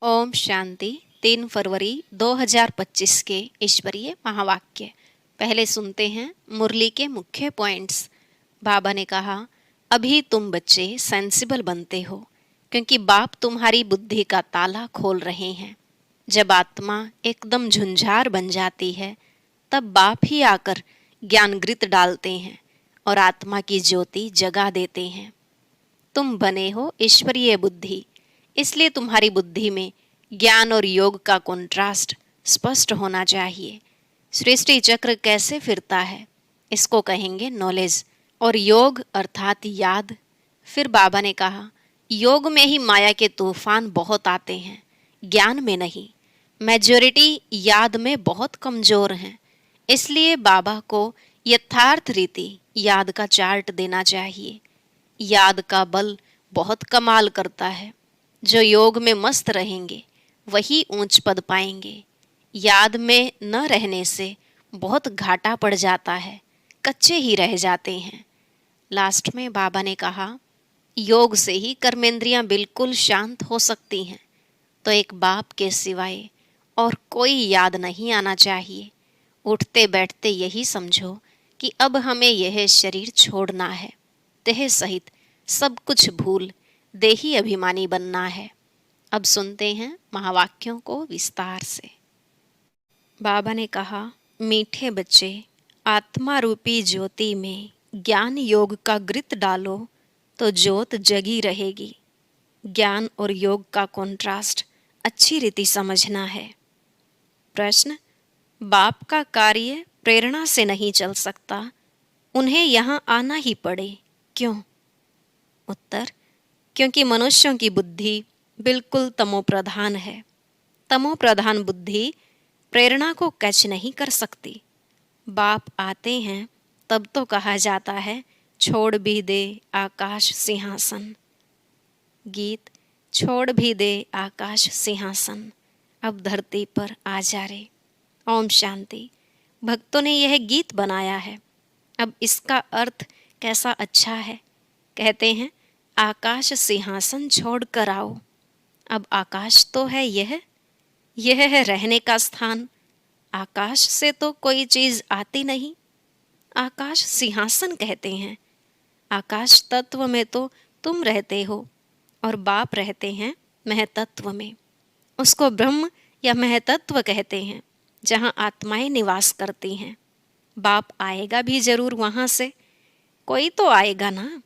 ओम शांति। 3 फरवरी 2025 के ईश्वरीय महावाक्य। पहले सुनते हैं मुरली के मुख्य पॉइंट्स। बाबा ने कहा, अभी तुम बच्चे सेंसिबल बनते हो क्योंकि बाप तुम्हारी बुद्धि का ताला खोल रहे हैं। जब आत्मा एकदम झुंझार बन जाती है तब बाप ही आकर ज्ञान घृत डालते हैं और आत्मा की ज्योति जगा देते हैं। तुम बने हो ईश्वरीय बुद्धि, इसलिए तुम्हारी बुद्धि में ज्ञान और योग का कॉन्ट्रास्ट स्पष्ट होना चाहिए। सृष्टि चक्र कैसे फिरता है इसको कहेंगे नॉलेज, और योग अर्थात याद। फिर बाबा ने कहा, योग में ही माया के तूफान बहुत आते हैं, ज्ञान में नहीं। मेजॉरिटी याद में बहुत कमजोर हैं, इसलिए बाबा को यथार्थ रीति याद का चार्ट देना चाहिए। याद का बल बहुत कमाल करता है। जो योग में मस्त रहेंगे वही ऊंच पद पाएंगे। याद में न रहने से बहुत घाटा पड़ जाता है, कच्चे ही रह जाते हैं। लास्ट में बाबा ने कहा, योग से ही कर्मेंद्रियां बिल्कुल शांत हो सकती हैं, तो एक बाप के सिवाय और कोई याद नहीं आना चाहिए। उठते बैठते यही समझो कि अब हमें यह शरीर छोड़ना है, देह सहित सब कुछ भूल देही अभिमानी बनना है। अब सुनते हैं महावाक्यों को विस्तार से। बाबा ने कहा, मीठे बच्चे, आत्मा रूपी ज्योति में ज्ञान योग का घृत डालो तो ज्योत जगी रहेगी। ज्ञान और योग का कॉन्ट्रास्ट अच्छी रीति समझना है। प्रश्न, बाप का कार्य प्रेरणा से नहीं चल सकता, उन्हें यहाँ आना ही पड़े, क्यों? उत्तर, क्योंकि मनुष्यों की बुद्धि बिल्कुल तमोप्रधान है। तमोप्रधान बुद्धि प्रेरणा को कैच नहीं कर सकती। बाप आते हैं तब तो कहा जाता है, छोड़ भी दे आकाश सिंहासन। गीत, छोड़ भी दे आकाश सिंहासन, अब धरती पर आ जा रे। ओम शांति। भक्तों ने यह गीत बनाया है। अब इसका अर्थ कैसा अच्छा है। कहते हैं, आकाश सिंहासन छोड़ कर आओ। अब आकाश तो है यह है रहने का स्थान। आकाश से तो कोई चीज आती नहीं। आकाश सिंहासन कहते हैं। आकाश तत्व में तो तुम रहते हो और बाप रहते हैं महतत्व में। उसको ब्रह्म या महतत्व कहते हैं, जहाँ आत्माएं निवास करती हैं। बाप आएगा भी जरूर वहां से, कोई तो आएगा ना।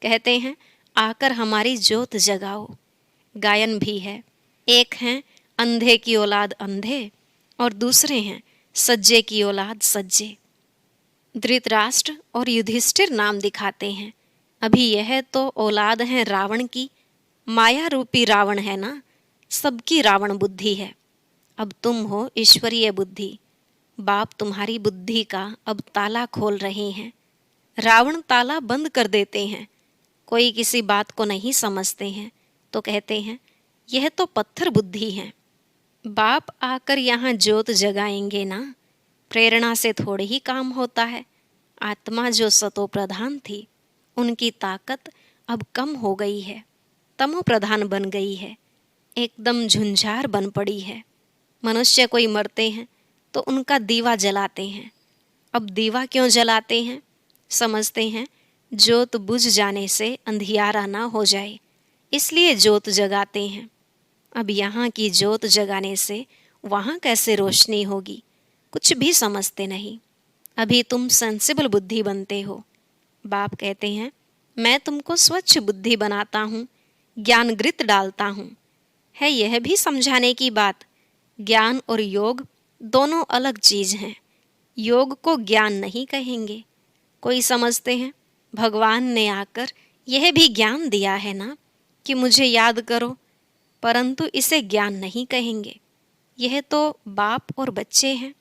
कहते हैं, आकर हमारी ज्योत जगाओ। गायन भी है, एक हैं अंधे की औलाद अंधे और दूसरे हैं सज्जे की औलाद सज्जे। धृतराष्ट्र और युधिष्ठिर नाम दिखाते हैं। अभी यह तो औलाद हैं रावण की। माया रूपी रावण है ना, सबकी रावण बुद्धि है। अब तुम हो ईश्वरीय बुद्धि। बाप तुम्हारी बुद्धि का अब ताला खोल रहे हैं। रावण ताला बंद कर देते हैं। कोई किसी बात को नहीं समझते हैं तो कहते हैं, यह तो पत्थर बुद्धि है। बाप आकर यहाँ ज्योत जगाएंगे ना। प्रेरणा से थोड़े ही काम होता है। आत्मा जो सतो प्रधान थी, उनकी ताकत अब कम हो गई है, तमो प्रधान बन गई है, एकदम झुंझार बन पड़ी है। मनुष्य कोई मरते हैं तो उनका दीवा जलाते हैं। अब दीवा क्यों जलाते हैं? समझते हैं ज्योत बुझ जाने से अंधियारा ना हो जाए, इसलिए ज्योत जगाते हैं। अब यहाँ की ज्योत जगाने से वहाँ कैसे रोशनी होगी, कुछ भी समझते नहीं। अभी तुम सेंसिबल बुद्धि बनते हो। बाप कहते हैं, मैं तुमको स्वच्छ बुद्धि बनाता हूँ, ज्ञान घृत डालता हूँ। है यह भी समझाने की बात, ज्ञान और योग दोनों अलग चीज हैं। योग को ज्ञान नहीं कहेंगे। कोई समझते हैं भगवान ने आकर यह भी ज्ञान दिया है ना कि मुझे याद करो, परंतु इसे ज्ञान नहीं कहेंगे। यह तो बाप और बच्चे हैं।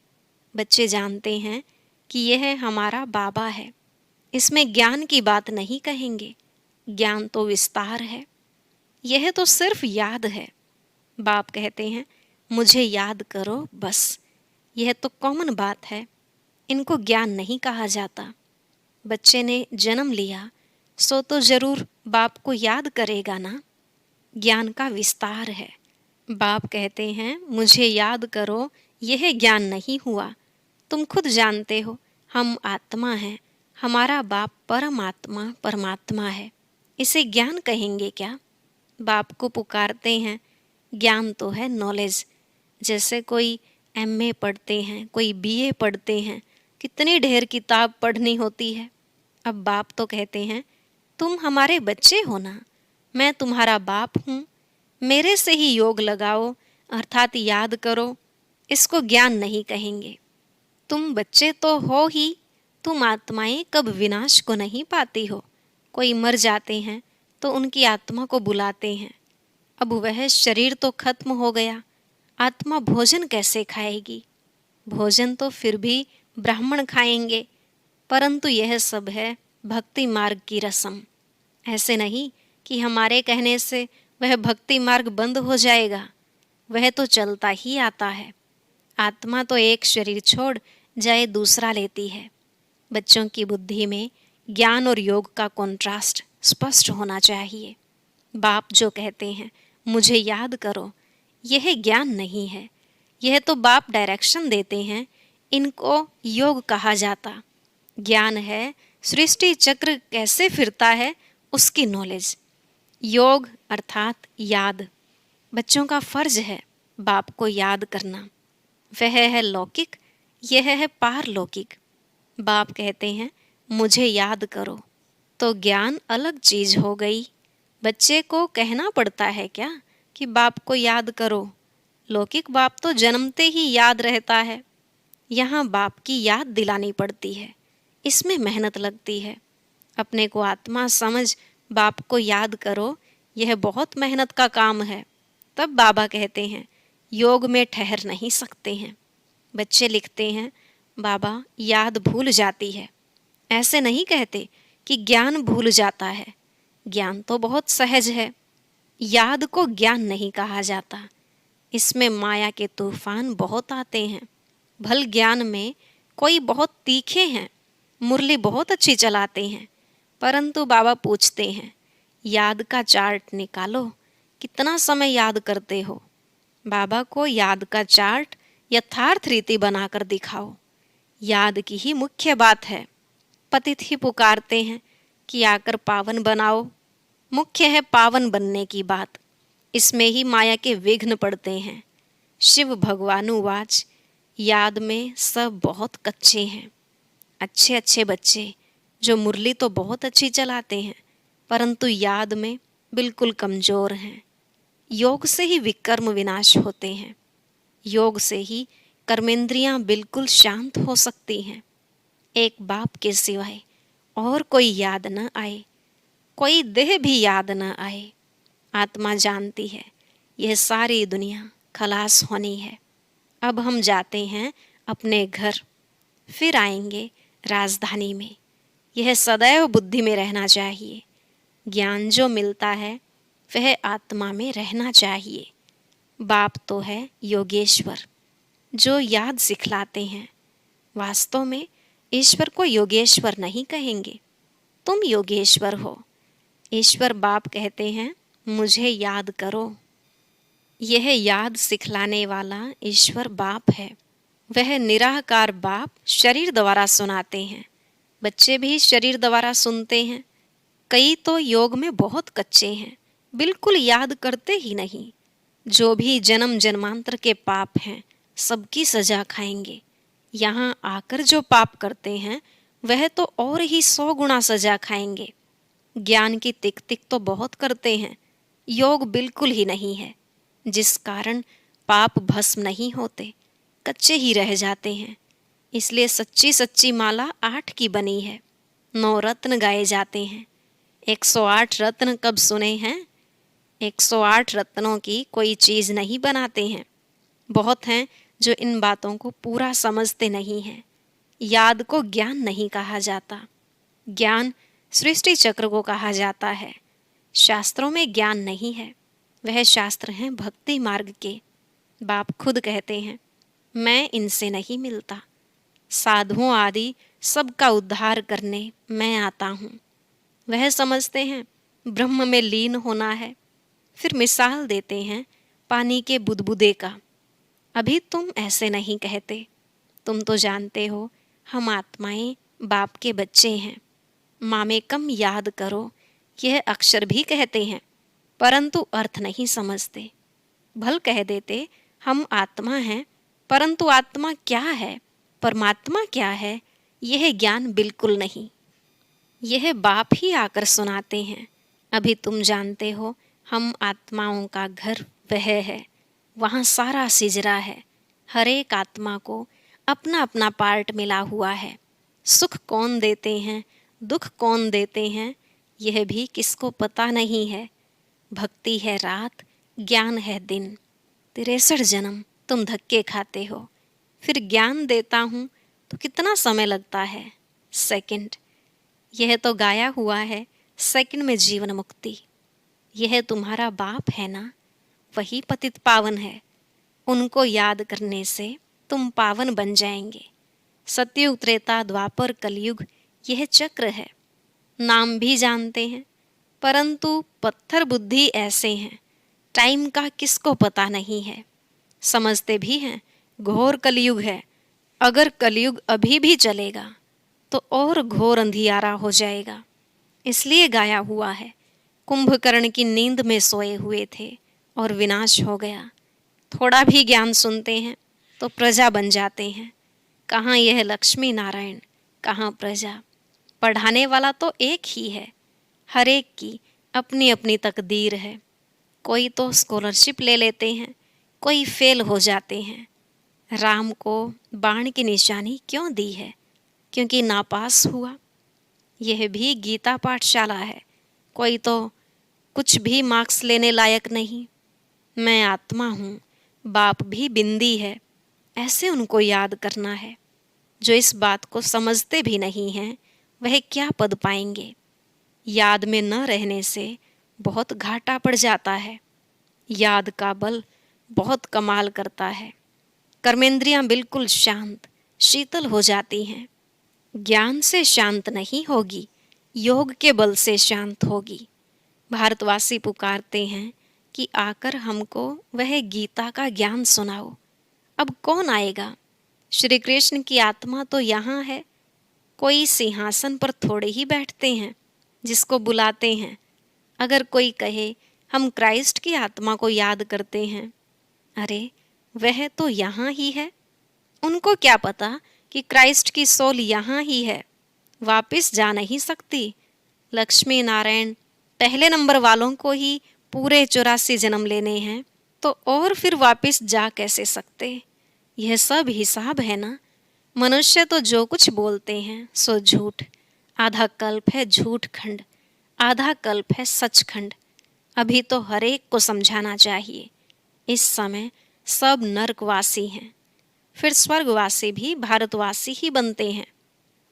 बच्चे जानते हैं कि यह हमारा बाबा है, इसमें ज्ञान की बात नहीं कहेंगे। ज्ञान तो विस्तार है, यह तो सिर्फ याद है। बाप कहते हैं, मुझे याद करो बस। यह तो कॉमन बात है, इनको ज्ञान नहीं कहा जाता। बच्चे ने जन्म लिया सो तो जरूर बाप को याद करेगा ना। ज्ञान का विस्तार है। बाप कहते हैं, मुझे याद करो, यह ज्ञान नहीं हुआ। तुम खुद जानते हो, हम आत्मा हैं, हमारा बाप परमात्मा परमात्मा है। इसे ज्ञान कहेंगे क्या? बाप को पुकारते हैं। ज्ञान तो है नॉलेज। जैसे कोई एमए पढ़ते हैं, कोई बीए पढ़ते हैं, कितनी ढेर किताब पढ़नी होती है। अब बाप तो कहते हैं, तुम हमारे बच्चे हो ना, मैं तुम्हारा बाप हूँ, मेरे से ही योग लगाओ, अर्थात याद करो। इसको ज्ञान नहीं कहेंगे। तुम बच्चे तो हो ही, तुम आत्माएं कब विनाश को नहीं पाती हो। कोई मर जाते हैं तो उनकी आत्मा को बुलाते हैं। अब वह शरीर तो खत्म हो गया, आत्मा भोजन कैसे खाएगी? भोजन तो फिर भी ब्राह्मण खाएंगे, परंतु यह सब है भक्ति मार्ग की रस्म। ऐसे नहीं कि हमारे कहने से वह भक्ति मार्ग बंद हो जाएगा, वह तो चलता ही आता है। आत्मा तो एक शरीर छोड़ जाए दूसरा लेती है। बच्चों की बुद्धि में ज्ञान और योग का कॉन्ट्रास्ट स्पष्ट होना चाहिए। बाप जो कहते हैं, मुझे याद करो, यह ज्ञान नहीं है, यह तो बाप डायरेक्शन देते हैं। इनको योग कहा जाता। ज्ञान है सृष्टि चक्र कैसे फिरता है उसकी नॉलेज। योग अर्थात याद। बच्चों का फर्ज है बाप को याद करना। वह है लौकिक, यह है पारलौकिक। बाप कहते हैं, मुझे याद करो, तो ज्ञान अलग चीज हो गई। बच्चे को कहना पड़ता है क्या कि बाप को याद करो? लौकिक बाप तो जन्मते ही याद रहता है। यहाँ बाप की याद दिलानी पड़ती है, इसमें मेहनत लगती है। अपने को आत्मा समझ बाप को याद करो, यह बहुत मेहनत का काम है। तब बाबा कहते हैं, योग में ठहर नहीं सकते हैं। बच्चे लिखते हैं, बाबा याद भूल जाती है। ऐसे नहीं कहते कि ज्ञान भूल जाता है। ज्ञान तो बहुत सहज है, याद को ज्ञान नहीं कहा जाता। इसमें माया के तूफान बहुत आते हैं। भल ज्ञान में कोई बहुत तीखे हैं, मुरली बहुत अच्छी चलाते हैं, परंतु बाबा पूछते हैं, याद का चार्ट निकालो, कितना समय याद करते हो? बाबा को याद का चार्ट यथार्थ रीति बनाकर दिखाओ। याद की ही मुख्य बात है। पतित ही पुकारते हैं कि आकर पावन बनाओ। मुख्य है पावन बनने की बात। इसमें ही माया के विघ्न पड़ते हैं। शिव भगवानुवाच, याद में सब बहुत कच्चे हैं। अच्छे अच्छे बच्चे जो मुरली तो बहुत अच्छी चलाते हैं, परंतु याद में बिल्कुल कमजोर हैं। योग से ही विकर्म विनाश होते हैं। योग से ही कर्मेंद्रियां बिल्कुल शांत हो सकती हैं। एक बाप के सिवाय और कोई याद न आए, कोई देह भी याद न आए। आत्मा जानती है यह सारी दुनिया खलास होनी है। अब हम जाते हैं अपने घर, फिर आएंगे राजधानी में। यह सदैव बुद्धि में रहना चाहिए। ज्ञान जो मिलता है वह आत्मा में रहना चाहिए। बाप तो है योगेश्वर, जो याद सिखलाते हैं। वास्तव में ईश्वर को योगेश्वर नहीं कहेंगे, तुम योगेश्वर हो। ईश्वर बाप कहते हैं, मुझे याद करो। यह याद सिखलाने वाला ईश्वर बाप है। वह निराकार बाप शरीर द्वारा सुनाते हैं। बच्चे भी शरीर द्वारा सुनते हैं। कई तो योग में बहुत कच्चे हैं, बिल्कुल याद करते ही नहीं। जो भी जन्म जन्मांतर के पाप हैं, सबकी सजा खाएंगे। यहाँ आकर जो पाप करते हैं वह तो और ही 100 गुना सजा खाएंगे। ज्ञान की तिक तिक तो बहुत करते हैं, योग बिल्कुल ही नहीं है, जिस कारण पाप भस्म नहीं होते, कच्चे ही रह जाते हैं। इसलिए सच्ची सच्ची माला 8 की बनी है। 9 रत्न गाए जाते हैं। 108 रत्न कब सुने हैं? 108 रत्नों की कोई चीज़ नहीं बनाते हैं। बहुत हैं जो इन बातों को पूरा समझते नहीं हैं। याद को ज्ञान नहीं कहा जाता। ज्ञान सृष्टि चक्र को कहा जाता है। शास्त्रों में ज्ञान नहीं है, वह शास्त्र हैं भक्ति मार्ग के। बाप खुद कहते हैं, मैं इनसे नहीं मिलता। साधुओं आदि सबका उद्धार करने मैं आता हूँ। वह समझते हैं ब्रह्म में लीन होना है। फिर मिसाल देते हैं, पानी के बुदबुदे का। अभी तुम ऐसे नहीं कहते, तुम तो जानते हो हम आत्माएं बाप के बच्चे हैं। मामे कम याद करो, यह अक्षर भी कहते हैं परंतु अर्थ नहीं समझते। भल कह देते हम आत्मा हैं, परंतु आत्मा क्या है, परमात्मा क्या है, यह ज्ञान बिल्कुल नहीं। यह बाप ही आकर सुनाते हैं। अभी तुम जानते हो हम आत्माओं का घर वह है, वहाँ सारा सिजरा है। हर एक आत्मा को अपना अपना पार्ट मिला हुआ है। सुख कौन देते हैं, दुख कौन देते हैं, यह भी किसको पता नहीं है। भक्ति है रात, ज्ञान है दिन। 63 जन्म तुम धक्के खाते हो, फिर ज्ञान देता हूँ तो कितना समय लगता है? सेकंड। यह तो गाया हुआ है, सेकंड में जीवन मुक्ति। यह तुम्हारा बाप है ना, वही पतित पावन है। उनको याद करने से तुम पावन बन जाएंगे। सतयुग त्रेता द्वापर कलयुग यह चक्र है। नाम भी जानते हैं परंतु पत्थर बुद्धि ऐसे हैं, टाइम का किसको पता नहीं है। समझते भी हैं घोर कलयुग है, अगर कलयुग अभी भी चलेगा तो और घोर अंधियारा हो जाएगा। इसलिए गाया हुआ है, कुंभकर्ण की नींद में सोए हुए थे और विनाश हो गया। थोड़ा भी ज्ञान सुनते हैं तो प्रजा बन जाते हैं। कहाँ यह लक्ष्मी नारायण, कहाँ प्रजा। पढ़ाने वाला तो एक ही है, हर एक की अपनी अपनी तकदीर है। कोई तो स्कॉलरशिप ले लेते हैं, कोई फेल हो जाते हैं। राम को बाण की निशानी क्यों दी है? क्योंकि नापास हुआ। यह भी गीता पाठशाला है। कोई तो कुछ भी मार्क्स लेने लायक नहीं। मैं आत्मा हूँ, बाप भी बिंदी है, ऐसे उनको याद करना है। जो इस बात को समझते भी नहीं हैं, वह क्या पद पाएंगे? याद में न रहने से बहुत घाटा पड़ जाता है। याद का बल बहुत कमाल करता है। कर्मेंद्रियां बिल्कुल शांत शीतल हो जाती हैं। ज्ञान से शांत नहीं होगी, योग के बल से शांत होगी। भारतवासी पुकारते हैं कि आकर हमको वह गीता का ज्ञान सुनाओ। अब कौन आएगा? श्री कृष्ण की आत्मा तो यहाँ है। कोई सिंहासन पर थोड़े ही बैठते हैं जिसको बुलाते हैं। अगर कोई कहे हम क्राइस्ट की आत्मा को याद करते हैं, अरे वह तो यहाँ ही है। उनको क्या पता कि क्राइस्ट की सोल यहाँ ही है, वापस जा नहीं सकती। लक्ष्मी नारायण पहले नंबर वालों को ही पूरे 84 जन्म लेने हैं, तो और फिर वापस जा कैसे सकते? यह सब हिसाब है ना। मनुष्य तो जो कुछ बोलते हैं सो झूठ। आधा कल्प है झूठ खंड, आधा कल्प है सचखंड। अभी तो हर एक को समझाना चाहिए। इस समय सब नरकवासी हैं, फिर स्वर्गवासी भी भारतवासी ही बनते हैं।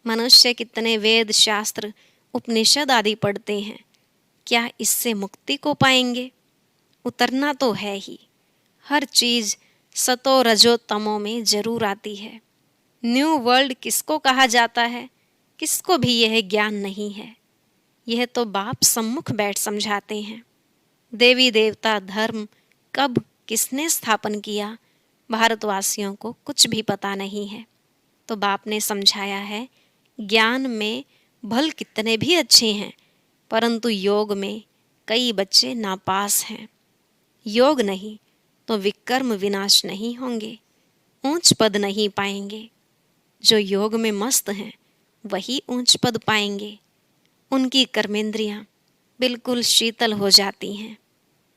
मनुष्य कितने वेद शास्त्र उपनिषद आदि पढ़ते हैं, क्या इससे मुक्ति को पाएंगे? उतरना तो है ही। हर चीज सतो रजो तमो में जरूर आती है। न्यू वर्ल्ड किसको कहा जाता है, किसको भी यह ज्ञान नहीं है। यह तो बाप सम्मुख बैठ समझाते हैं। देवी देवता धर्म कब किसने स्थापन किया, भारतवासियों को कुछ भी पता नहीं है। तो बाप ने समझाया है, ज्ञान में भल कितने भी अच्छे हैं, परंतु योग में कई बच्चे नापास हैं। योग नहीं तो विकर्म विनाश नहीं होंगे, ऊंच पद नहीं पाएंगे। जो योग में मस्त हैं वही ऊंच पद पाएंगे। उनकी कर्मेंद्रियां बिल्कुल शीतल हो जाती हैं।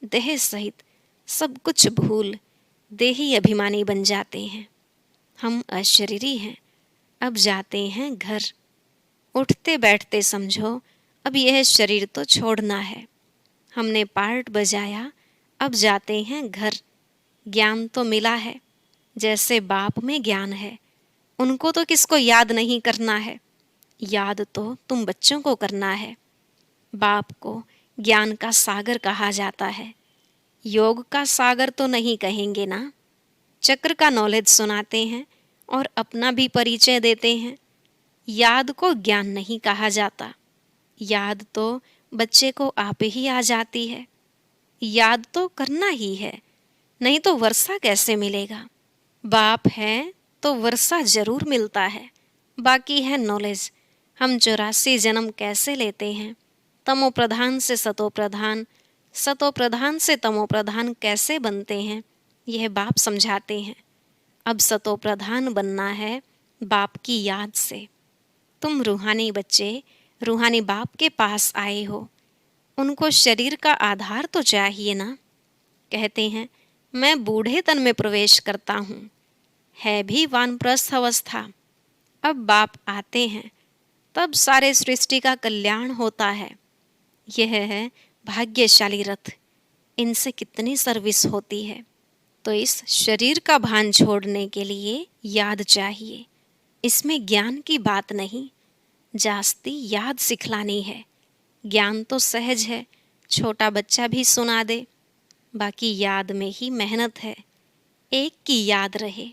देह सहित सब कुछ भूल देही अभिमानी बन जाते हैं। हम अशरीरी हैं, अब जाते हैं घर। उठते बैठते समझो अब यह शरीर तो छोड़ना है। हमने पार्ट बजाया, अब जाते हैं घर। ज्ञान तो मिला है, जैसे बाप में ज्ञान है, उनको तो किसको याद नहीं करना है। याद तो तुम बच्चों को करना है। बाप को ज्ञान का सागर कहा जाता है, योग का सागर तो नहीं कहेंगे ना। चक्र का नॉलेज सुनाते हैं और अपना भी परिचय देते हैं। याद को ज्ञान नहीं कहा जाता, याद तो बच्चे को आप ही आ जाती है। याद तो करना ही है, नहीं तो वर्षा कैसे मिलेगा। बाप है तो वर्षा जरूर मिलता है, बाकी है नॉलेज। हम 84 जन्म कैसे लेते हैं, तमो प्रधान से सतो प्रधान, सतो प्रधान से तमो प्रधान कैसे बनते हैं, यह बाप समझाते हैं। अब सतो प्रधान बनना है बाप की याद से। तुम रूहानी बच्चे रूहानी बाप के पास आए हो, उनको शरीर का आधार तो चाहिए ना। कहते हैं मैं बूढ़े तन में प्रवेश करता हूँ, है भी वानप्रस्थ अवस्था। अब बाप आते हैं तब सारे सृष्टि का कल्याण होता है। यह है भाग्यशाली रथ, इनसे कितनी सर्विस होती है। तो इस शरीर का भान छोड़ने के लिए याद चाहिए। इसमें ज्ञान की बात नहीं, जास्ती याद सिखलानी है। ज्ञान तो सहज है, छोटा बच्चा भी सुना दे, बाकी याद में ही मेहनत है। एक की याद रहे,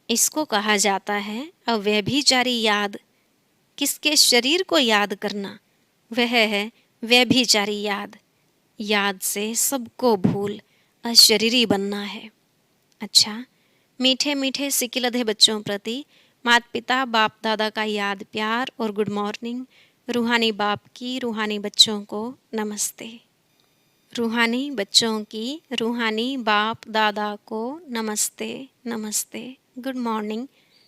इसको कहा जाता है अव्यभिचारी याद। किसके शरीर को याद करना, वह है व्यभिचारी याद। याद से सबको भूल अशरीरी बनना है। अच्छा, मीठे मीठे सिकिलधे बच्चों प्रति माता पिता बाप दादा का याद प्यार और गुड मॉर्निंग। रूहानी बाप की रूहानी बच्चों को नमस्ते। रूहानी बच्चों की रूहानी बाप दादा को नमस्ते नमस्ते, गुड मॉर्निंग,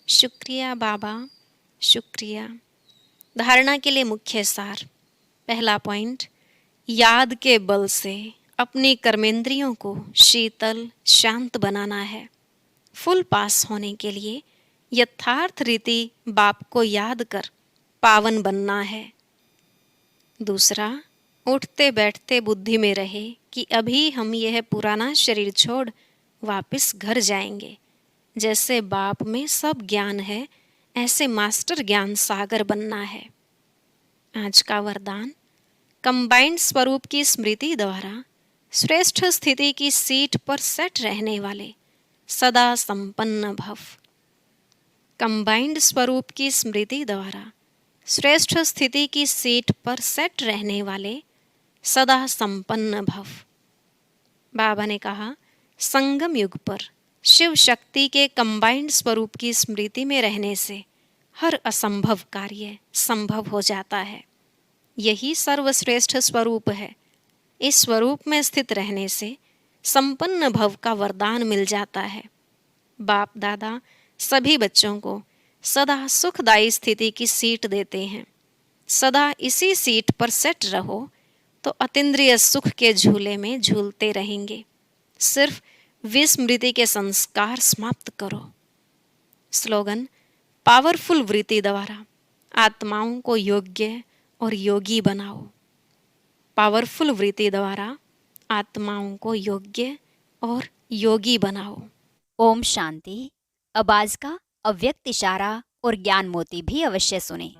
शुक्रिया बाबा, शुक्रिया। धारणा के लिए मुख्य सार। पहला पॉइंट, याद के बल से अपनी कर्मेंद्रियों को शीतल शांत बनाना है। फुल पास होने के लिए यथार्थ रीति बाप को याद कर पावन बनना है। दूसरा, उठते बैठते बुद्धि में रहे कि अभी हम यह पुराना शरीर छोड़ वापस घर जाएंगे। जैसे बाप में सब ज्ञान है, ऐसे मास्टर ज्ञान सागर बनना है। आज का वरदान, कंबाइंड स्वरूप की स्मृति द्वारा श्रेष्ठ स्थिति की सीट पर सेट रहने वाले सदा संपन्न भव। कंबाइंड स्वरूप की स्मृति द्वारा श्रेष्ठ स्थिति की सीट पर सेट रहने वाले सदा संपन्न भव। बाबा ने कहा, संगम युग पर शिव शक्ति के कंबाइंड स्वरूप की स्मृति में रहने से हर असंभव कार्य संभव हो जाता है। यही सर्वश्रेष्ठ स्वरूप है। इस स्वरूप में स्थित रहने से संपन्न भव का वरदान मिल जाता है। बाप दादा सभी बच्चों को सदा सुखदायी स्थिति की सीट देते हैं। सदा इसी सीट पर सेट रहो तो अतीन्द्रिय सुख के झूले में झूलते रहेंगे। सिर्फ विस्मृति के संस्कार समाप्त करो। स्लोगन, पावरफुल वृत्ति द्वारा आत्माओं को योग्य और योगी बनाओ। पावरफुल वृत्ति द्वारा आत्माओं को योग्य और योगी बनाओ। ओम शांति। अब आज का अव्यक्त इशारा और ज्ञान मोती भी अवश्य सुने।